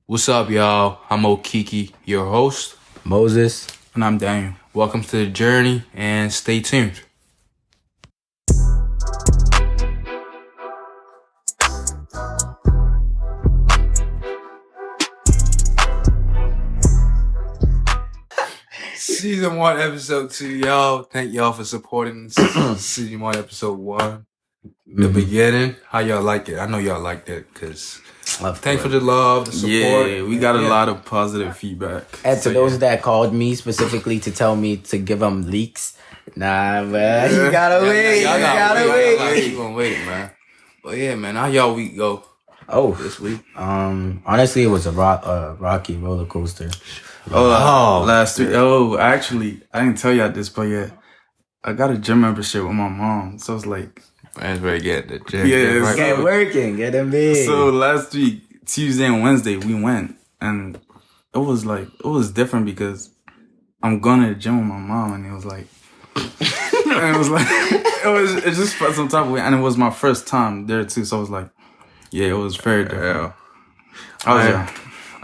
What's up, y'all? I'm Okiki, your host, Moses. And I'm Daniel. Welcome to the journey, and stay tuned. Season 1, Episode 2, y'all. Thank y'all for supporting Season 1, Episode 1. The beginning. How y'all like it? I know y'all liked it, because thanks for the love, the support. Yeah, we got a lot of positive feedback. And to those that called me specifically to tell me to give them leaks, nah, man, you gotta wait. You gotta wait. You gonna wait, man. But yeah, man, how y'all week go? Oh, This week? honestly, it was a rocky roller coaster. Last week. Oh, actually, I didn't tell y'all this, but yeah, I got a gym membership with my mom. So it's like, That's where you get the gym. Yeah, right? Get working, get them big. so last week, Tuesday and Wednesday, we went, and it was different because I'm going to the gym with my mom, and it was like, it just felt some type of way, and it was my first time there too, so I was like, yeah, it was very different. I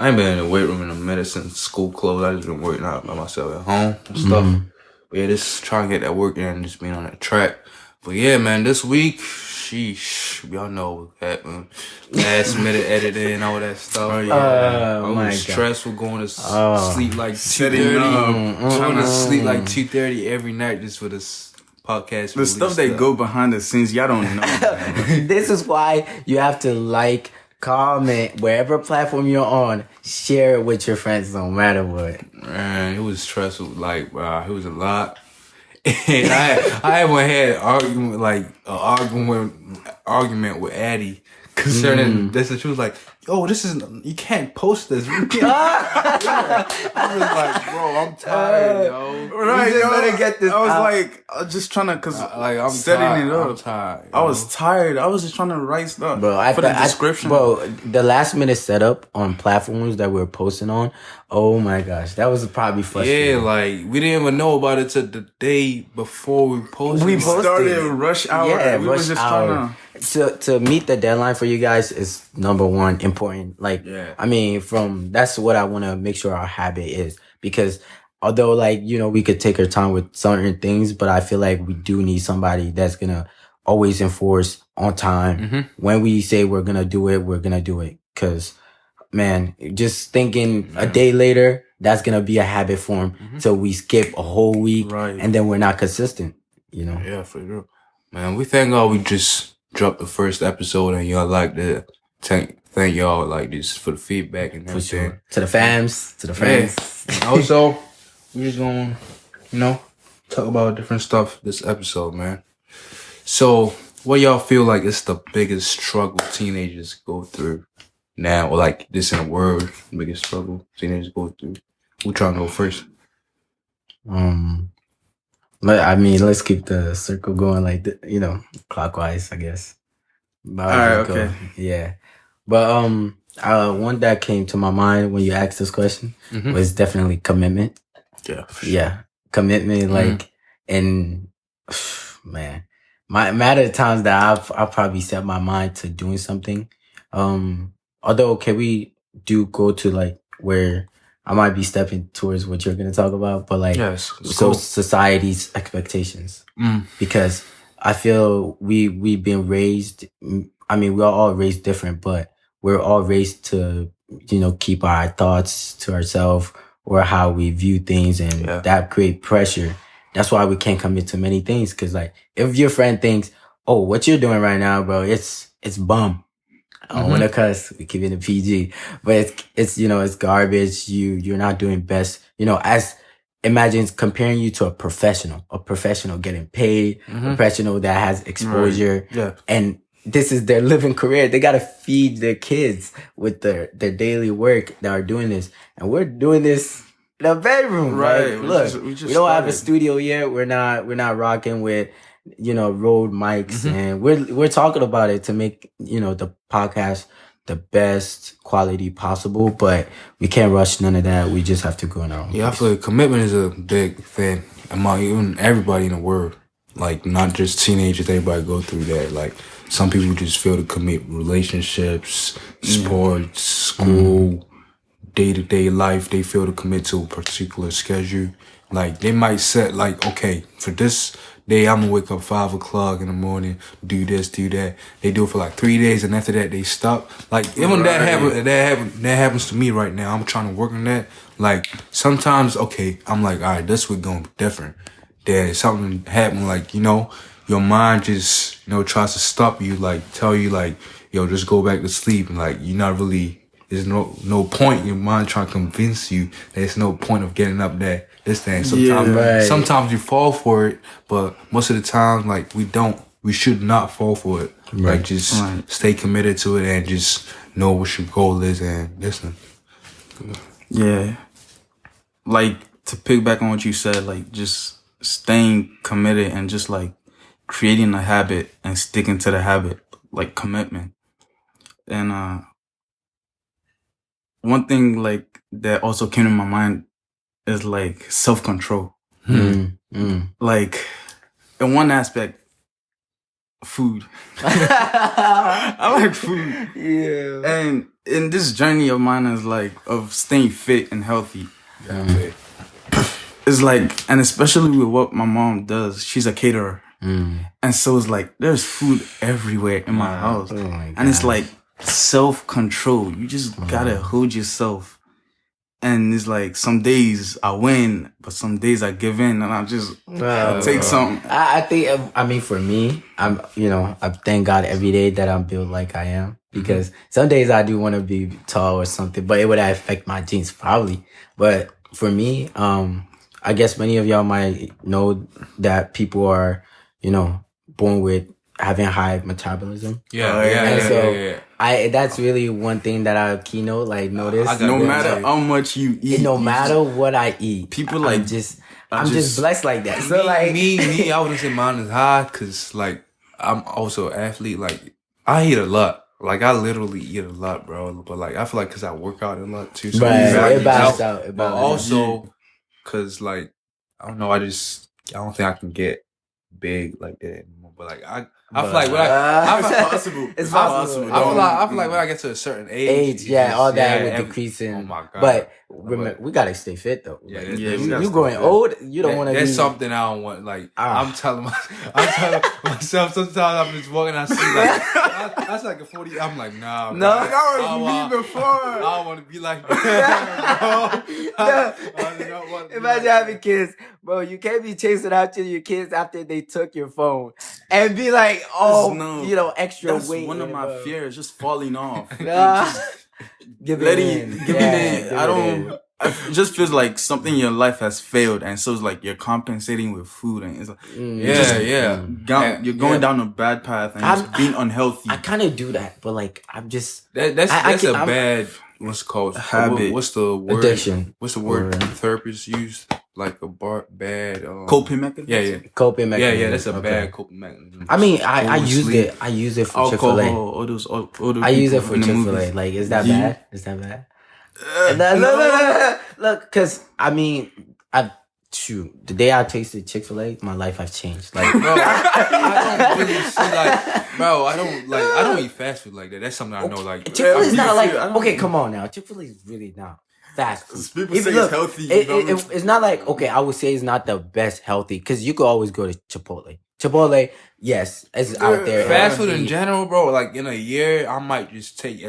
ain't been in the weight room in a minute since school closed. I just been working out by myself at home and stuff. But yeah, just trying to get that work in and just being on that track. But yeah, man, this week, sheesh, y'all know that last minute editing and all that stuff. Oh, yeah. I my was God. stressful going to sleep like 2:30. Going to sleep like 2:30 every night just for this podcast. The stuff that go behind the scenes, y'all don't know. Man. This is why you have to like, comment, wherever platform you're on, share it with your friends no matter what. Man, it was stressful. Like, it was a lot. And I had argument with Addie concerning this, and she was like, "Yo, you can't post this." I was like, "Bro, I'm tired, yo." Right, You just better get this I was out. like, I was just trying to, cause I'm setting tired. it up. I'm tired. I was tired. I was just trying to write stuff for the description. The last minute setup on platforms that we were posting on, oh my gosh, that was probably frustrating. Yeah, like we didn't even know about it till the day before we posted. We Like, posted. started rush hour. Yeah, we rush was just hour. trying To meet the deadline for you guys is number one important. Like, Yeah. I mean, that's what I want to make sure our habit is, because although, like, we could take our time with certain things, but I feel like we do need somebody that's gonna always enforce on time. When we say we're gonna do it, we're gonna do it. Cause man, just thinking a day later, that's gonna be a habit form till we skip a whole week, Right. and then we're not consistent. Yeah, for sure. Man, we thank God we just dropped the first episode and y'all like that. Thank y'all like this for the feedback and For everything. sure. To the fans, to the friends. And also, we just gonna, talk about different stuff this episode, man. So, what y'all feel like is the biggest struggle teenagers go through now, or like this in a word, biggest struggle teenagers go through? Who trying to go first? I mean, let's keep the circle going, like, clockwise, I guess. Alright, okay. Yeah. But one that came to my mind when you asked this question was definitely commitment. Yeah. Yeah, commitment. Like, and man, my matter of times that I've probably set my mind to doing something. Although, can we do go to like where I might be stepping towards what you're gonna talk about, but like, Yes. so society's expectations, because I feel we've been raised. I mean, we're all raised different, but we're all raised to keep our thoughts to ourselves, or how we view things, and that create pressure. That's why we can't commit to many things. Cause like, if your friend thinks, "Oh, what you're doing right now, bro, it's bum." I don't want to cuss. We keep it in PG, but it's garbage. You're not doing best. As imagine comparing you to a professional getting paid, a professional that has exposure, Yeah. and this is their living career. They gotta feed their kids with their daily work that are doing this, and we're doing this in a bedroom. Right. Like, look, We just we don't have a started. studio yet. We're not rocking with Rode mics, and we're talking about it to make the podcast the best quality possible, but we can't rush none of that. We just have to go in our own Yeah, I feel like commitment is a big thing among even everybody in the world. Like, not just teenagers, everybody go through that. Like, some people just feel to commit relationships, sports, school, day-to-day life, they feel to commit to a particular schedule. Like, they might set, like, okay, for this day, I'm gonna wake up 5 o'clock in the morning, do this, do that. They do it for like 3 days, and after that, they stop. Like, even that happens to me right now. I'm trying to work on that. Like, sometimes, okay, I'm like, all right, this week gonna be different. Then something happened, like, your mind just, tries to stop you, like, tell you, like, yo, just go back to sleep. And, like, you're not really, there's no point in your mind trying to convince you there's no point of getting up there. This thing. Sometimes you fall for it, but most of the time, like, we should not fall for it. Right. Like, just stay committed to it and just know what your goal is and listen. Yeah. Like, to piggyback on what you said, like, just staying committed and just, like, creating a habit and sticking to the habit, like, commitment. And one thing, like, that also came to my mind is, like, self-control. Like, in one aspect, food. I like food. Yeah. And in this journey of mine is, like, of staying fit and healthy. Yeah. It's like, and especially with what my mom does, she's a caterer. And so it's like, there's food everywhere in my house. And it's like self-control. You just gotta hold yourself. And it's like, some days I win, but some days I give in and I just take something. I think, for me, I thank God every day that I'm built like I am. Because some days I do want to be tall or something, but it would affect my genes probably. But for me, I guess many of y'all might know that people are, born with having high metabolism. That's really one thing that I keynote, like, notice. No matter how much you eat. No matter what I eat. People like... I'm just blessed like that. So, like... Me, I wouldn't say mine is high, because, like, I'm also an athlete. Like, I eat a lot. Like, I literally eat a lot, bro. But, like, I feel like because I work out a lot, too. So it balances out. But also, because, like, I don't know, I don't think I can get big like that anymore. But, like, I feel like it's possible. I feel like when I get to a certain age, all that would decrease in. Oh my God! But remember, we gotta stay fit though. You growing old, you don't want to. That's something I don't want. Like, I'm telling myself. Sometimes I'm just walking. I see like that's like a 40. I'm like, nah. No, that was me before. I don't want to be like that. Imagine having kids, bro. You can't be chasing after your kids after they took your phone and be like, extra that's weight. One of my fears, just falling off. Give it in. It just feels like something in your life has failed, and so it's like you're compensating with food, and it's like you're going down a bad path and just being unhealthy. I kind of do that, but like I'm just that's a bad what's it called habit. What's the word? Addiction. What's the word therapists use? Like a bad coping mechanism. Yeah. Coping mechanism. Yeah. That's a bad coping mechanism. I mean, I use it. I use it for Chick-fil-A. I use it for Chick-fil-A. Like, is that bad? Is that bad? Look, because I mean, the day I tasted Chick-fil-A, my life has changed. Like, bro, I don't really see I don't eat fast food like that. That's something I know. Like, Chick-fil-A is not like, okay, come on now. Chick-fil-A is really not fast food. People say it's healthy. It's not like, okay, I would say it's not the best healthy, because you could always go to Chipotle. Chipotle, yes, it's out there. Fast food in general, bro. Like, in a year, I might just take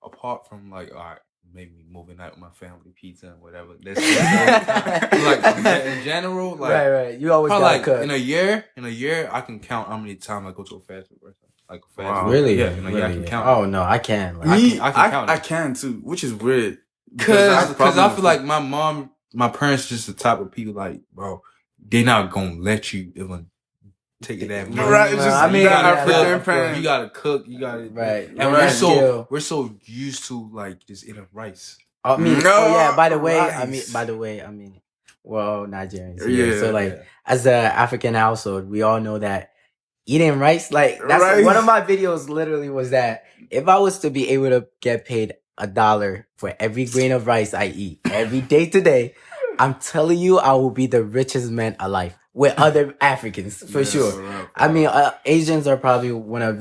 apart from, like, all right, maybe moving out with my family, pizza and whatever. That's like, in general, like, right. You always gotta like cook. in a year, I can count how many times I go to a fast food restaurant. Like a fast food. Really? Yeah, in a year I can count. Oh no, I can. Like, I can too, which is weird. Because I feel like my parents just the type of people, like, bro, they not gonna let you even take it that much. Right, it's just, I mean, you gotta cook, you gotta right. And we're so used to, like, just eating rice. I mean, by the way, well, Nigerians. Yeah. So like, as an African household, we all know that eating rice, like, that's one of my videos literally was that if I was to be able to get paid $1 for every grain of rice I eat every day today, I'm telling you, I will be the richest man alive with other Africans for sure. Right. I mean, Asians are probably one of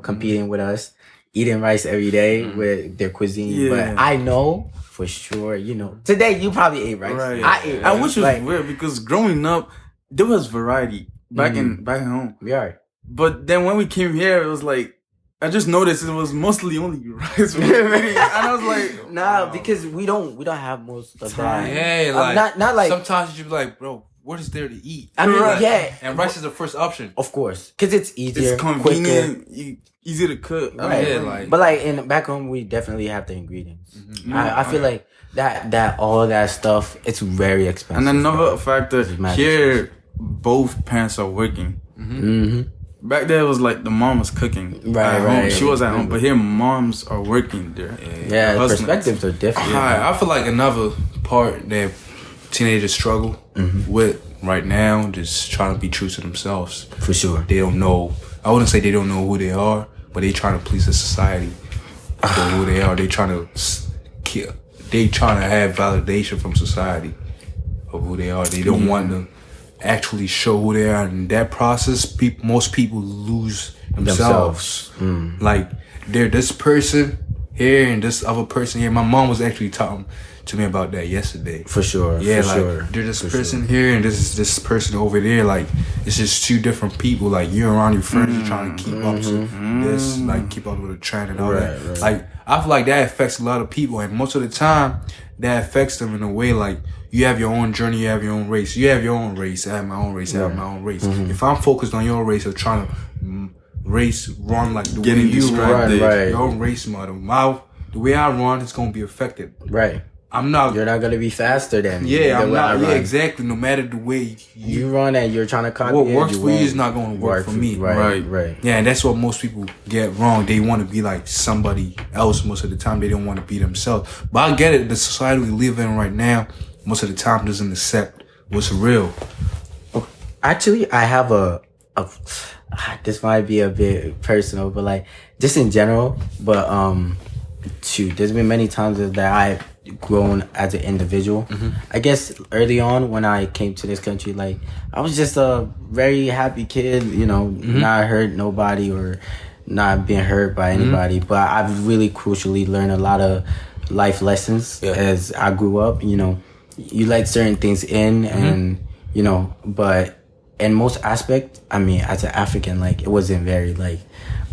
competing with us, eating rice every day with their cuisine. But I know For sure. Today you probably ate rice. Right. I ate rice. Which was weird because growing up, there was variety back home. Yeah. But then when we came here, it was like, I just noticed it was mostly only rice. And I was like, nah, because we don't have most of that. Yeah, like not like sometimes you be like, bro, what is there to eat? I mean, like, yeah. And rice is the first option. Of course. Because it's easier. It's convenient, easy to cook. Right. Yeah, but like back home, we definitely have the ingredients. I feel like that all that stuff, it's very expensive. And another factor, here, both parents are working. Back there, it was like the mom was cooking. Right. She was at home, but here, moms are working there. Yeah, perspectives are different. I feel like another part that teenagers struggle with right now, just trying to be true to themselves. For sure. They don't know. I wouldn't say they don't know who they are, but they trying to please the society for who they are. They trying to have validation from society of who they are. They don't want to actually show who they are. In that process, most people lose themselves. Like, they're this person here and this other person here. My mom was actually talking to me about that yesterday. For sure. Yeah, for like sure. there's this person here and this person over there. Like, it's just two different people. Like, you're around your friends, you're trying to keep up to this, like keep up with the trend and all that. Right. Like, I feel like that affects a lot of people, and most of the time, that affects them in a way like you have your own journey, you have your own race. You have your own race, I have my own race, I have my own race. If I'm focused on your race or trying to run like the way you run, your own race model, the way I run, it's gonna be affected. Right. I'm not. You're not gonna be faster than me. Yeah, I'm not. Yeah, exactly. No matter the way you run and you're trying to copy, what works for you is not going to work for me. Right. Yeah, and that's what most people get wrong. They want to be like somebody else most of the time. They don't want to be themselves. But I get it. The society we live in right now, most of the time, doesn't accept what's real. Actually, I have a this might be a bit personal, but like just in general. But there's been many times that I've grown as an individual. I guess early on when I came to this country, like I was just a very happy kid, not hurt nobody or not being hurt by anybody. But I've really crucially learned a lot of life lessons as I grew up. You let certain things in, and but in most aspect, I mean, as an African, like it wasn't very like.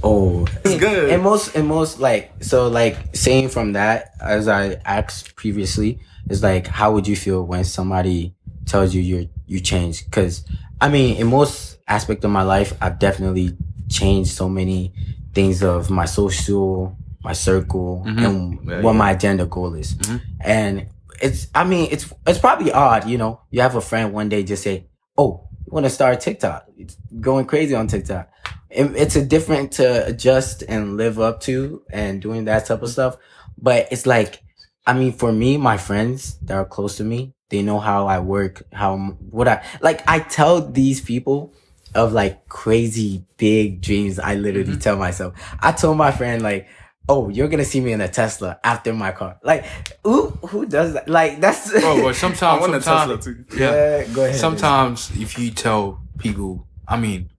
Oh, it's good. And most like, so like saying from that, as I asked previously, is like, how would you feel when somebody tells you you changed? Cause I mean, in most aspect of my life, I've definitely changed so many things of my social, my circle, and what my agenda goal is. And it's probably odd, you have a friend one day just say, oh, you want to start TikTok? It's going crazy on TikTok. It's a different to adjust and live up to and doing that type of stuff. But it's like, I mean, for me, my friends that are close to me, they know how I work, I tell these people of like crazy big dreams. I literally tell myself, I told my friend like, oh, you're going to see me in a Tesla after my car. Like, who does that? Like, that's... Oh, but sometimes... I want a Tesla too. Yeah, go ahead. Sometimes if you tell people... I mean,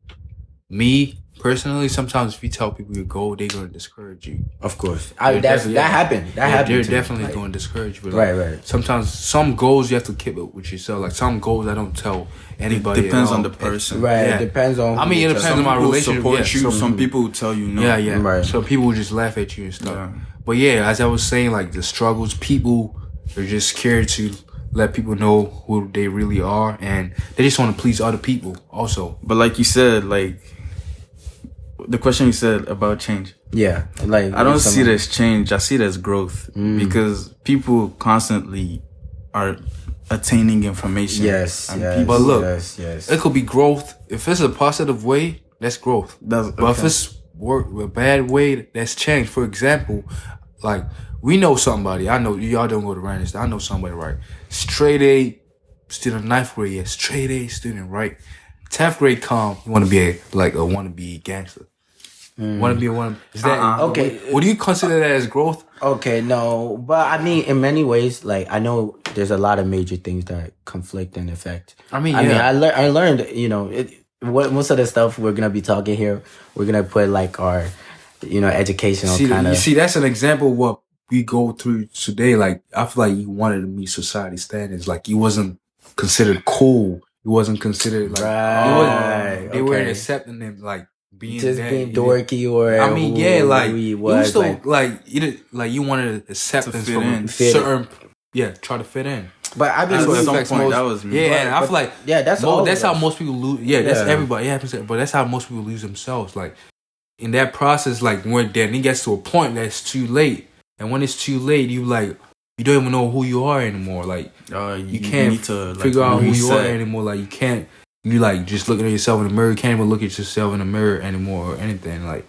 me... Personally, sometimes if you tell people your goal, they're going to discourage you. Of course. That happened. They're definitely going to discourage you. Right. Sometimes some goals you have to keep it with yourself. Like some goals I don't tell anybody. It depends on the person. Right. Yeah. It depends on. I mean, it depends on my relationship. Support you. Some people will tell you no. Yeah. Right. So people will just laugh at you and stuff. Yeah. But yeah, as I was saying, like the struggles, people are just scared to let people know who they really are, and they just want to please other people also. But like you said, like. The question you said about change. Yeah. Like I don't see it as change. I see it as growth because people constantly are attaining information. Yes. But look, yes. It could be growth. If it's a positive way, that's growth. But if it's a bad way, that's change. For example, like we know somebody. I know y'all don't go to Randers. I know somebody, right? Straight A student, 9th grade. Yeah, straight A student, right? 10th grade come. You want to be a wannabe gangster. Is that okay? Would you consider that as growth? Okay, no, but I mean, in many ways, like I know there's a lot of major things that conflict and affect. I learned, most of the stuff we're gonna be talking here, we're gonna put like our, educational kind of. You see, that's an example of what we go through today, like I feel like he wanted to meet society standards. Like he wasn't considered cool. He wasn't considered like they weren't accepting him like being just that, being dorky or I mean, yeah, like who he he was still like you wanted acceptance fit from in. certain try to fit in. But I At believe some point, that was me. Yeah, and I feel like that's how most people lose. Yeah, that's everybody. Yeah, but that's how most people lose themselves. Like in that process, like when then it gets to a point that's too late, and when it's too late, you don't even know who you are anymore. Like you can't need to figure out who you are anymore. Like you can't. You like just looking at yourself in the mirror. You can't even look at yourself in the mirror anymore or anything. Like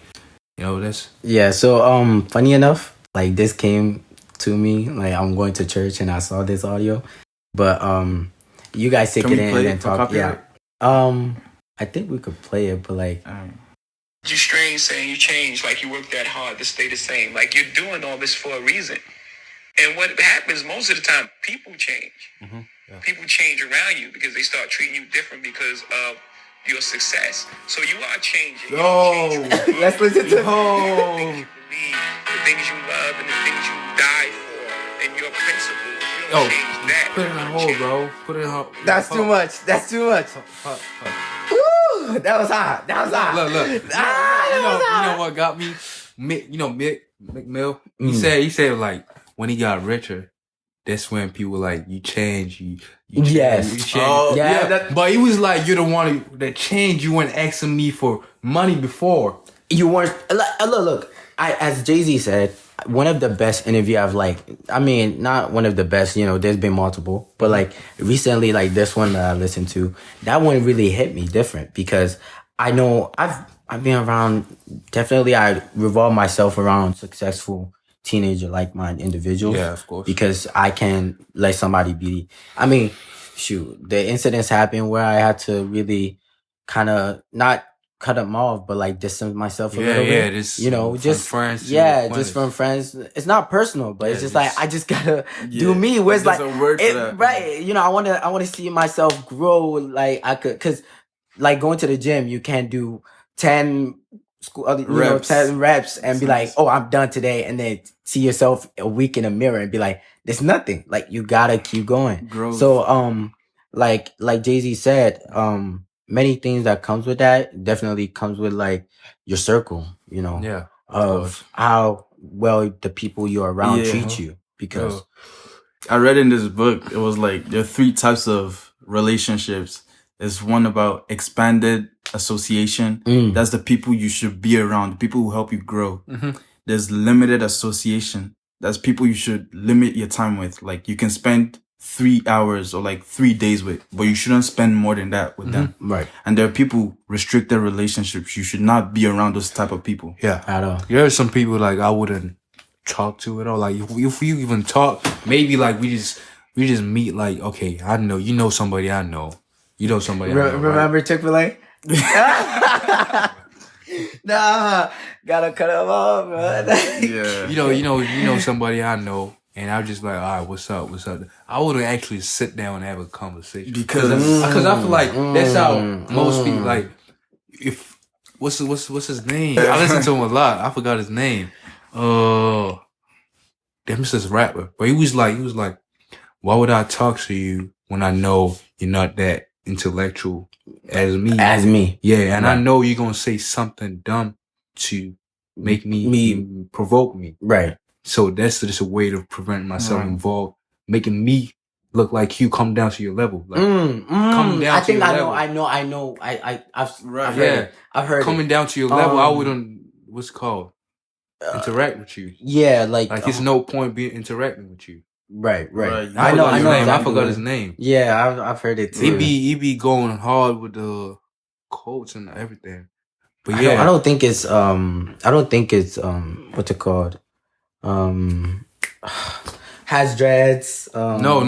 that's So funny enough, like this came to me. Like I'm going to church and I saw this audio, but you guys take it in and talk. Yeah. I think we could play it, but like. You strange saying you change, like you work that hard to stay the same. Like you're doing all this for a reason. And what happens most of the time, people change. Mm-hmm. Yeah. People change around you because they start treating you different because of your success. So you are changing. Let's listen to the things you believe, the things you love, and the things you die for, and your principles. You don't change that. Put it in a hole, bro. Put it in a hole. That's too much. That's too much. Woo! That was hot. Look. You know what got me? Mick Mill. He said like when he got richer, that's when people like you change. You change. But he was like, you're the one that changed. You weren't asking me for money before. You weren't. Look. As Jay-Z said, one of the best interview I've not one of the best, there's been multiple, but like recently, like this one that I listened to, that one really hit me different because I know I've been around, definitely I revolve myself around successful teenager like minded individuals. Yeah, of course. Because I can let somebody be, the incidents happened where I had to really kind of not cut them off, but like distance myself a little bit. Just friends. Just from friends. It's not personal, but it's just like I just gotta do me. Where it's like a word for that. Right? I want to see myself grow. Like I could, because like going to the gym, you can't do 10 reps and be like, oh, I'm done today, and then see yourself a week in a mirror and be like, there's nothing. Like you gotta keep going. Growth. So like Jay-Z said, many things that comes with that definitely comes with like your circle, of how well the people you're around treat you. Because I read in this book, it was like there are 3 types of relationships. There's one about expanded association. That's the people you should be around, the people who help you grow. Mm-hmm. There's limited association. That's people you should limit your time with. Like you can spend 3 hours or like 3 days with, but you shouldn't spend more than that with them. Right. And there are people, restricted relationships. You should not be around those type of people. Yeah. At all. There are some people like I wouldn't talk to at all. Like if you even talk, maybe like we just meet like, okay, I know, somebody I know. You know somebody I know. Remember right? Chick-fil-A? Nah, gotta cut him off, bro. Yeah. You know somebody I know. And I was just like, all right, what's up? I wouldn't actually sit down and have a conversation because I feel like that's how most people like. If what's his name? I listen to him a lot. I forgot his name. Damn, this is rapper. But he was like, why would I talk to you when I know you're not that intellectual as me? As me, yeah, and right. I know you're gonna say something dumb to make me provoke me, right? So that's just a way to prevent myself involved, making me look like you, come down to your level. Like, come down to your level. I know. I've heard it. I've heard coming down to your level. I wouldn't. What's it called? Interact with you. Yeah, like there's no point being interacting with you. Right. I know. I forgot his name. Yeah, I've heard it too. He be going hard with the quotes and everything. But I don't think it's what's it called? Has dreads. No.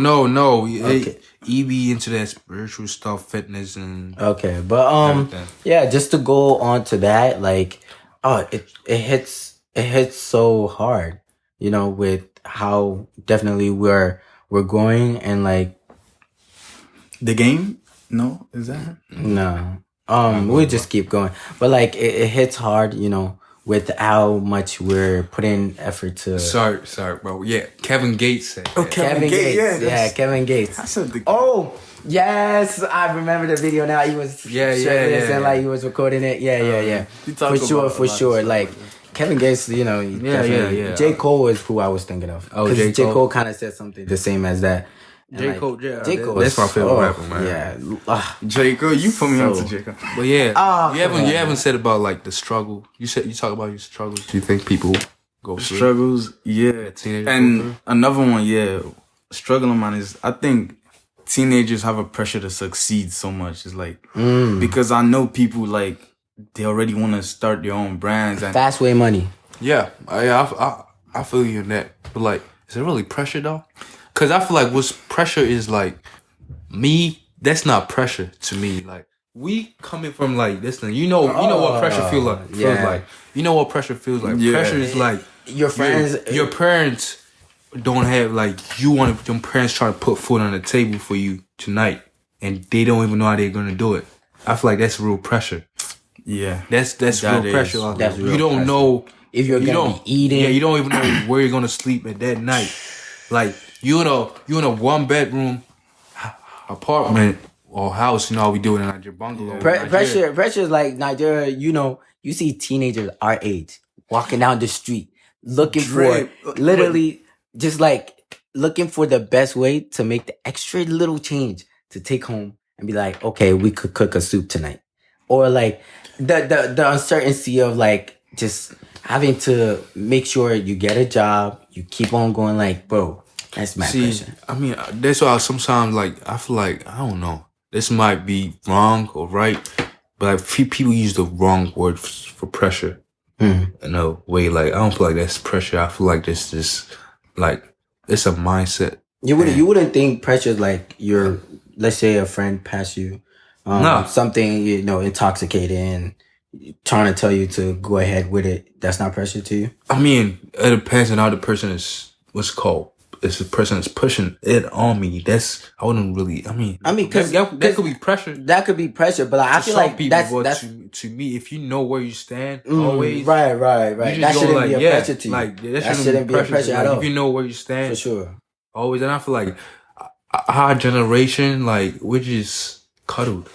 Okay. He be into that spiritual stuff, fitness and but everything. Yeah, just to go on to that, like, it hits so hard, with how definitely we're going and like the game. No, is that no? We just keep going, but like it hits hard, with how much we're putting effort to. Sorry, bro. Yeah, Kevin Gates said that. Kevin Gates. Yeah, Kevin Gates. Oh, yes, I remember the video now. He was shirtless and like he was recording it. Yeah. For sure. Like Kevin Gates, you know, definitely. J. Cole is who I was thinking of. Oh, J. Cole kind of said something the same as that. J. Cole, J. Cole. That's my favorite rapper, man. Yeah, J. Cole, you put me onto J. Cole. But you haven't said about like the struggle. You talk about your struggles. Do you think people go through struggles? Yeah, and another one, struggling man is I think teenagers have a pressure to succeed so much. It's like because I know people like they already want to start their own brands and fast way money. Yeah, I feel you in that. But like, is it really pressure though? Cause I feel like what's pressure is like me. That's not pressure to me. Like we coming from like this thing. You know what pressure feels like. You know what pressure feels like. Yeah. Pressure is like your friends, your parents don't have like your parents try to put food on the table for you tonight, and they don't even know how they're gonna do it. I feel like that's real pressure. Yeah, that's real pressure. That's real you don't pressure. Know if you're gonna be eating. Yeah, you don't even know where you're gonna sleep at that night. Like you in a 1-bedroom apartment or house, you know how we do it in Nigeria bungalow. Pressure is like Nigeria. You know, you see teenagers our age walking down the street looking for literally just like looking for the best way to make the extra little change to take home and be like, okay, we could cook a soup tonight, or like the uncertainty of like just having to make sure you get a job, you keep on going. Like, bro. That's my pressure. I mean, that's why sometimes, like, I feel like, I don't know, this might be wrong or right, but like, people use the wrong word for pressure in a way. Like, I don't feel like that's pressure. I feel like this is, like, it's a mindset. You wouldn't think pressure is like let's say a friend pass you something, you know, intoxicating, trying to tell you to go ahead with it. That's not pressure to you? I mean, it depends on how the person is, what's called. If the person is pushing it on me, I wouldn't really. I mean, because that could be pressure. That could be pressure, but like, I feel like that's to me. If you know where you stand, always right. That shouldn't be a pressure to you. Like that shouldn't be a pressure at all. If you know where you stand, for sure, always. And I feel like our generation, like, we're just cuddled.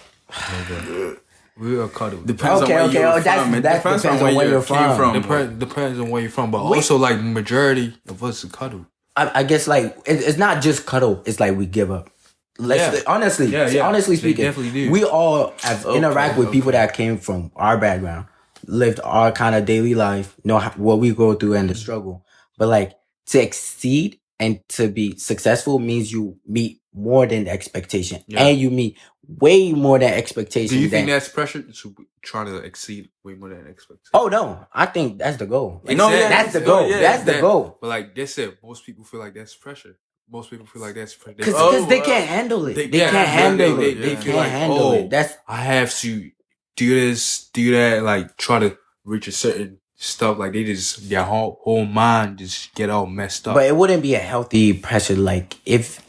We are cuddled. Depends on where you're from. Depends on where you're from. Depends on where you're from, but also like majority of us are cuddled. I guess like it's not just cuddle. It's like we give up. Honestly speaking, we all have interact with people that came from our background, lived our kind of daily life, know what we go through and the struggle. But like to exceed and to be successful means you meet more than the expectation, and you meet way more than expectation. Do you think that's pressure to try to exceed way more than expectation? Oh no, I think that's the goal. Exactly. That's the goal. That's the goal. But like they said, most people feel like that's pressure. Most people feel like that's pressure because they can't handle it. They can't handle it. They can't handle it. That's I have to do this, do that. Like try to reach a certain stuff. Like they just their whole mind just get all messed up. But it wouldn't be a healthy pressure. Like if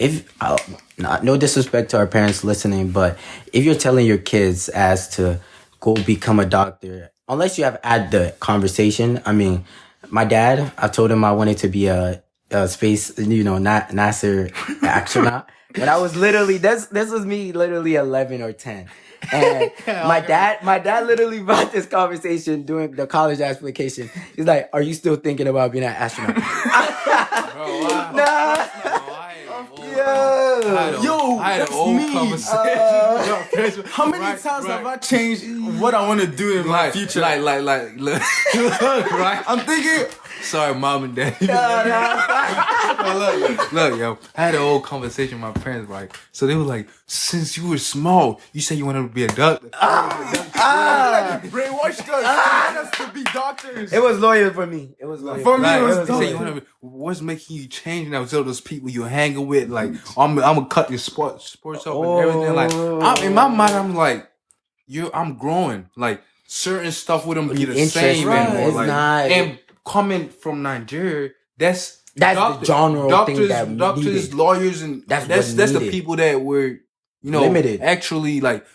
no disrespect to our parents listening, but if you're telling your kids as to go become a doctor, unless you have had the conversation. I mean, my dad, I told him I wanted to be a space, not NASA astronaut. But I was literally, this was me literally 11 or 10. And my dad literally brought this conversation during the college application. He's like, "Are you still thinking about being an astronaut?" Bro, wow. Nah. I had an old conversation. How many times have I changed what I want to do in my future? Look, right? I'm thinking. Sorry, mom and dad. Look, yo. I had an old conversation with my parents, right? So they were like, since you were small, you said you wanted to be a doctor. Brainwashed us to be doctors. It was lawyers for me. It was lawyers. For me, it was lawyers. What's making you change now? Tell those people you're hanging with, like, I'm gonna cut your sports up and everything. Like, in my mind, I'm like, I'm growing. Like, certain stuff wouldn't be the same anymore. It's like, not. And coming from Nigeria, that's the genre thing that doctors, needed. Lawyers, and that's the people that were limited. Actually, like,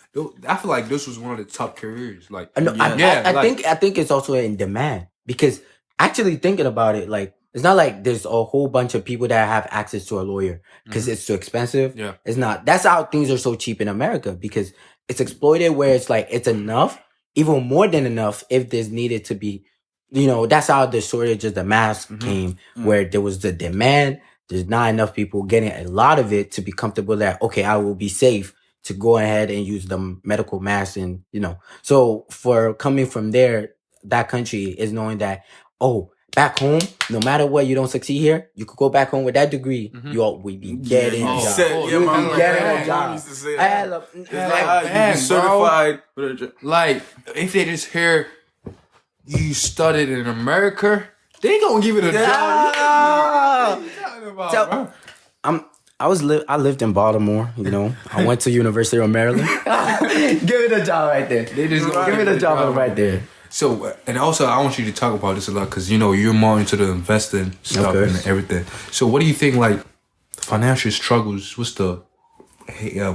I feel like this was one of the top careers. Like, I think it's also in demand. because actually thinking about it, like, it's not like there's a whole bunch of people that have access to a lawyer because it's too expensive. Yeah. It's not. That's how things are so cheap in America, because it's exploited where it's like it's enough, even more than enough if there's needed to be, that's how the shortage of the mask came, where there was the demand. There's not enough people getting a lot of it to be comfortable that, okay, I will be safe to go ahead and use the medical mask. And, so for coming from there, that country is knowing that, oh, back home, no matter what, you don't succeed here, you could go back home with that degree, you'll be getting a job. Yeah, my getting a mom job. used to say I that. had It's a- like, you man, be certified. Like, if they just hear you studied in America, they ain't gonna give it a job. What you talking about, So- bro? I lived in Baltimore, I went to University of Maryland. Give it a job right there. They just gonna Give it a job right there. So, and also, I want you to talk about this a lot because you're more into the investing stuff Okay. and everything. So, what do you think? Like, financial struggles. What's the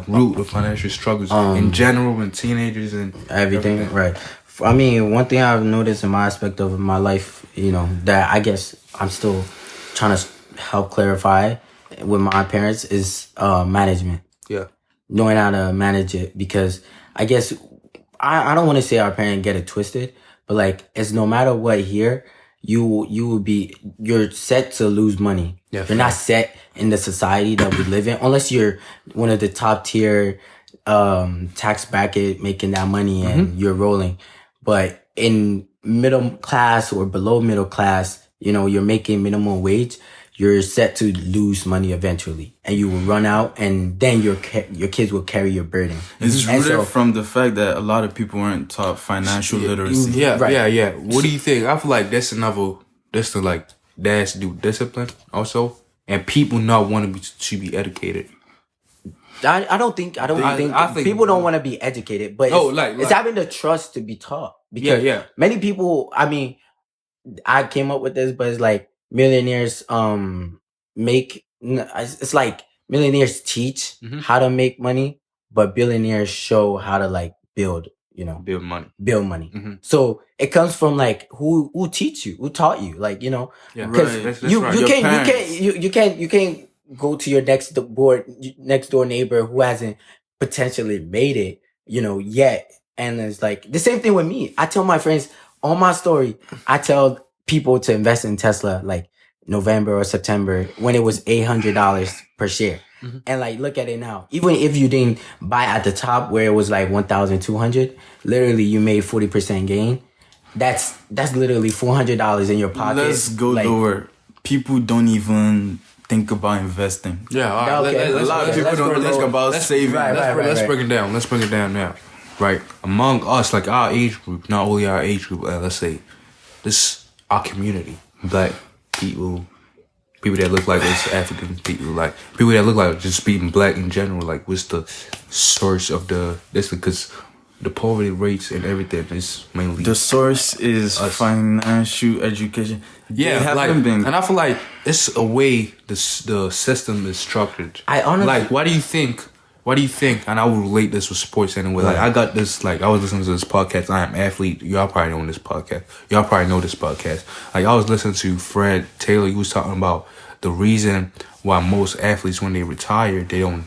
root of financial struggles in general, in teenagers and Everything, right. I mean, one thing I've noticed in my aspect of my life, that I guess I'm still trying to help clarify with my parents is management. Yeah. Knowing how to manage it, because I guess I don't want to say our parents get it twisted, but like, it's no matter what here, you're set to lose money. Yeah, you're not set in the society that we live in unless you're one of the top tier tax bracket making that money and you're rolling. But in middle class or below middle class, you're making minimum wage, you're set to lose money eventually, and you will run out, and then your kids will carry your burden. It's And rooted so- from the fact that a lot of people weren't taught financial literacy. Yeah, Right. yeah. What do you think? I feel like that's the like dads do discipline also, and people not want to be educated. I don't think people don't want to be educated, but it's having the trust to be taught. Because Yeah. many people, I mean, I came up with this, but it's like millionaires it's like millionaires teach how to make money, but billionaires show how to like build Build money. Mm-hmm. So it comes from like who taught you, like Yeah, Right. That's you right. you Your can't parents. you can't go to your next door neighbor who hasn't potentially made it yet. And it's like the same thing with me. I tell my friends on my story, I tell people to invest in Tesla like November or September when it was $800 per share. And like, look at it now. Even if you didn't buy at the top where it was like 1,200, literally you made 40% gain. That's literally $400 in your pocket. Let's go like, lower. People don't even think about investing. Yeah, all right. Okay. A lot of people don't think about saving. Let's break it down. Let's break it down now. Right, among us, like our age group, not only our age group, let's say, this our community, black people that look like us, African people, like people that look like just being black in general. Like, what's the source of this? Because the poverty rates and everything is mainly The source is Us. financial education. yeah, They like, haven't been. and I feel like it's a way the system is structured. I honestly- like. Why do you think? And I will relate this with sports anyway. Like, I got this. Like, I was listening to this podcast. I Am Athlete. Y'all probably know this podcast. Y'all probably know this podcast. Like, I was listening to Fred Taylor. He was talking about the reason why most athletes, when they retire, they don't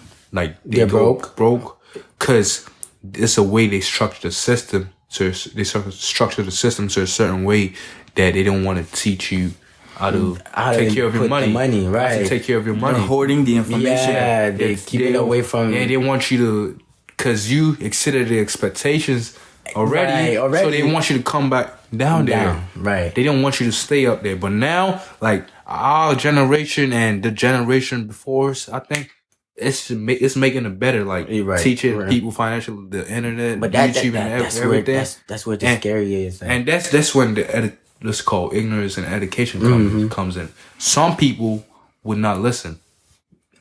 They're go broke. because it's a way they structure the system. So they structure the system to a certain way that they don't want to teach you how to take care of your put money. the money, How to right. take care of your money. They're hoarding the information. Yeah, they keep it away from. Yeah, they want you to, because you exceeded the expectations already. Right, So they want you to come back down there. Right. They don't want you to stay up there. But now, like, our generation and the generation before us, I think it's making it better. Like, You're right, teaching right. people financial, the internet, But YouTube, and that's where everything. that's where the And- scary is. Like, And that's when let's call ignorance and education comes in. Some people would not listen.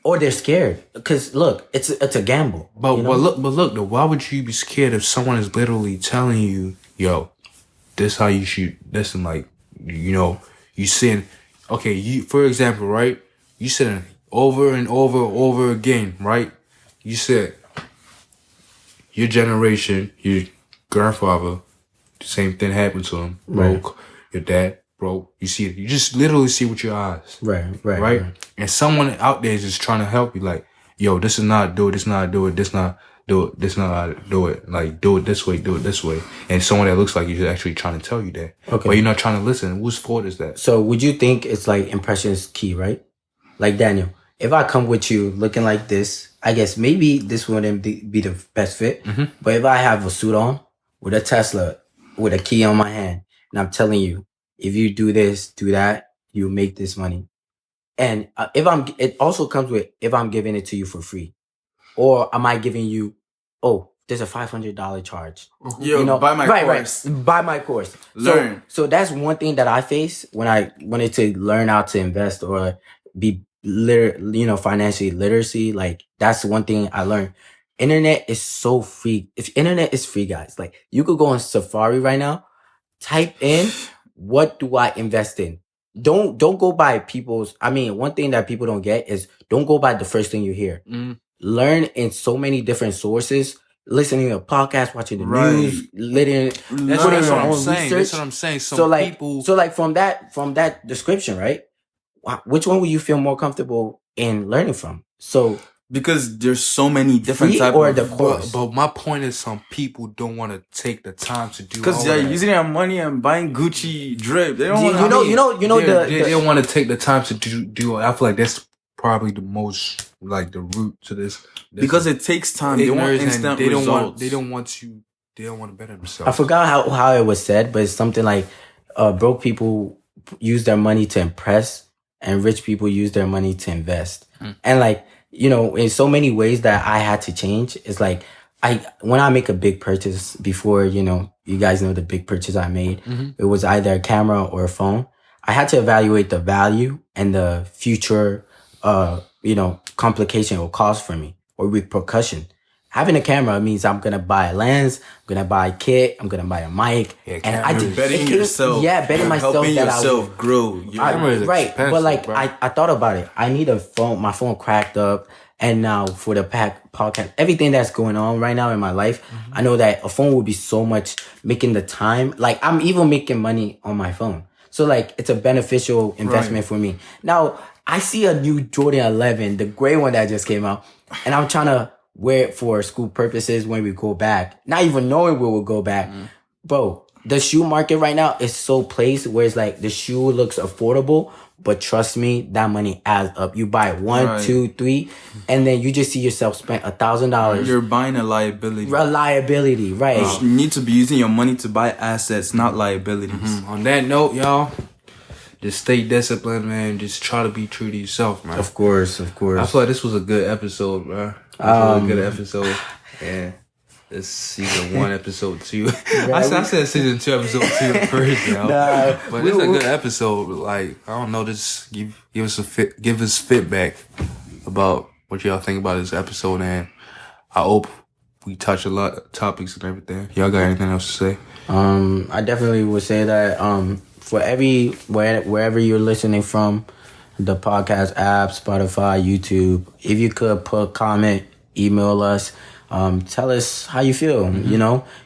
or they're scared because look, it's a gamble. But you know? but look though, why would you be scared if someone is literally telling you, yo, this how you should listen, like, you send, okay, you, for example, right? You said over and over again, right? You said your generation, your grandfather, the same thing happened to him, broke. your dad broke. You see it. You just literally see with your eyes. Right? And someone out there is just trying to help you. Like, yo, this is not do it. This not do it. This not do it. This not do it. Like, do it this way. Do it this way. And someone that looks like you're actually trying to tell you that. Okay. But you're not trying to listen. Whose fault is that? So would you think it's like impression is key, right? Like, Daniel, if I come with you looking like this, I guess maybe this wouldn't be the best fit. Mm-hmm. But if I have a suit on with a Tesla, with a key on my hand, and I'm telling you, if you do this, do that, you make this money. And it also comes with if I'm giving it to you for free, or am I giving you, there's a $500 charge. Yo, buy my course. Right. Buy my course. Learn. So that's one thing that I face when I wanted to learn how to invest or be financially literacy. Like, that's one thing I learned. Internet is so free. If internet is free, guys, like, you could go on Safari right now, type in, what do I invest in? Don't go by one thing that people don't get is don't go by the first thing you hear. Learn in so many different sources, listening to a podcast, watching the news, that's what I'm saying. That's what I'm saying. So like from that description, right? Which one would you feel more comfortable in learning from? So because there's so many different types of the course. But my point is, some people don't want to take the time to do. Because they're using their money and buying Gucci drip. They don't they don't want to take the time to do. I feel like that's probably the most, like, the root to this. Because it takes time. They want instant results. They don't want to better themselves. I forgot how it was said, but it's something like broke people use their money to impress and rich people use their money to invest. And like, in so many ways that I had to change, it's like when I make a big purchase before, you guys know the big purchase I made, it was either a camera or a phone. I had to evaluate the value and the future, complication or cost for me or repercussion. Having a camera means I'm going to buy a lens, I'm going to buy a kit, I'm going to buy a mic. Yeah, and I did betting yourself. Yeah, betting myself. Helping yourself grow. Right. But like, I thought about it. I need a phone. My phone cracked up. And now for the podcast, everything that's going on right now in my life, I know that a phone would be so much making the time. Like, I'm even making money on my phone. So like, it's a beneficial investment for me. Now, I see a new Jordan 11, the gray one that just came out, and I'm trying to wear it for school purposes when we go back. Not even knowing where we'll go back. Bro, the shoe market right now is so placed where it's like the shoe looks affordable, but trust me, that money adds up. You buy 1, 2, 3, and then you just see yourself spend $1,000. You're buying a liability. Liability, right. You need to be using your money to buy assets, not liabilities. On that note, y'all, just stay disciplined, man. Just try to be true to yourself, man. Of course. I feel like this was a good episode, bro. This was a good episode. Yeah. This season 1, episode 2. I said season 2, episode 2 first, y'all. But it's a good episode. Like, I don't know, just give us feedback about what y'all think about this episode, and I hope we touch a lot of topics and everything. Y'all got anything else to say? I definitely would say that for wherever you're listening from, the podcast app, Spotify, YouTube, if you could put a comment, email us, tell us how you feel.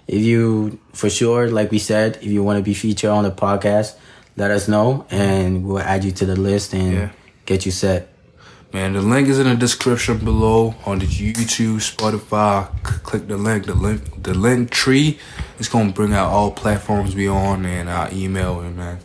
If you, for sure, like we said, if you want to be featured on the podcast, let us know and we'll add you to the list and get you set. Man, the link is in the description below on the YouTube, Spotify. Click the link tree. It's gonna bring out all platforms we on and our email. And man,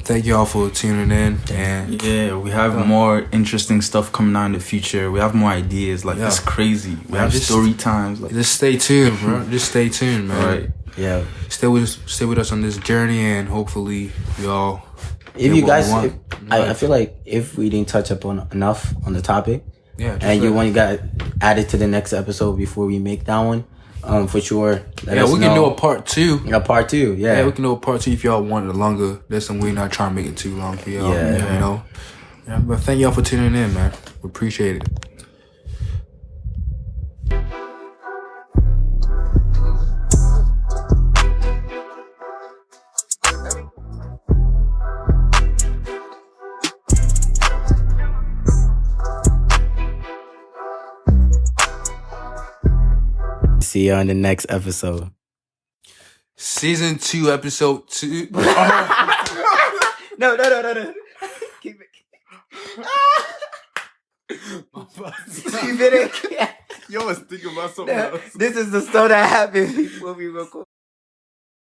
thank y'all for tuning in. And yeah, we have more interesting stuff coming out in the future. We have more ideas. Like, it's crazy. We have story times. Like, just stay tuned, bro. Just stay tuned, man. Right. Yeah. Stay with us on this journey, and hopefully y'all. If you guys, I feel like if we didn't touch up on enough on the topic, and you want to get added to the next episode before we make that one, for sure. We can do a part 2. A part 2, yeah. We can do a part 2 if y'all want it longer. Listen, we're not trying to make it too long for y'all. Yeah. But thank y'all for tuning in, man. We appreciate it. See you on the next episode. Season 2, episode 2. No. Keep it. You was thinking about something else. This is the stuff that happened before we record.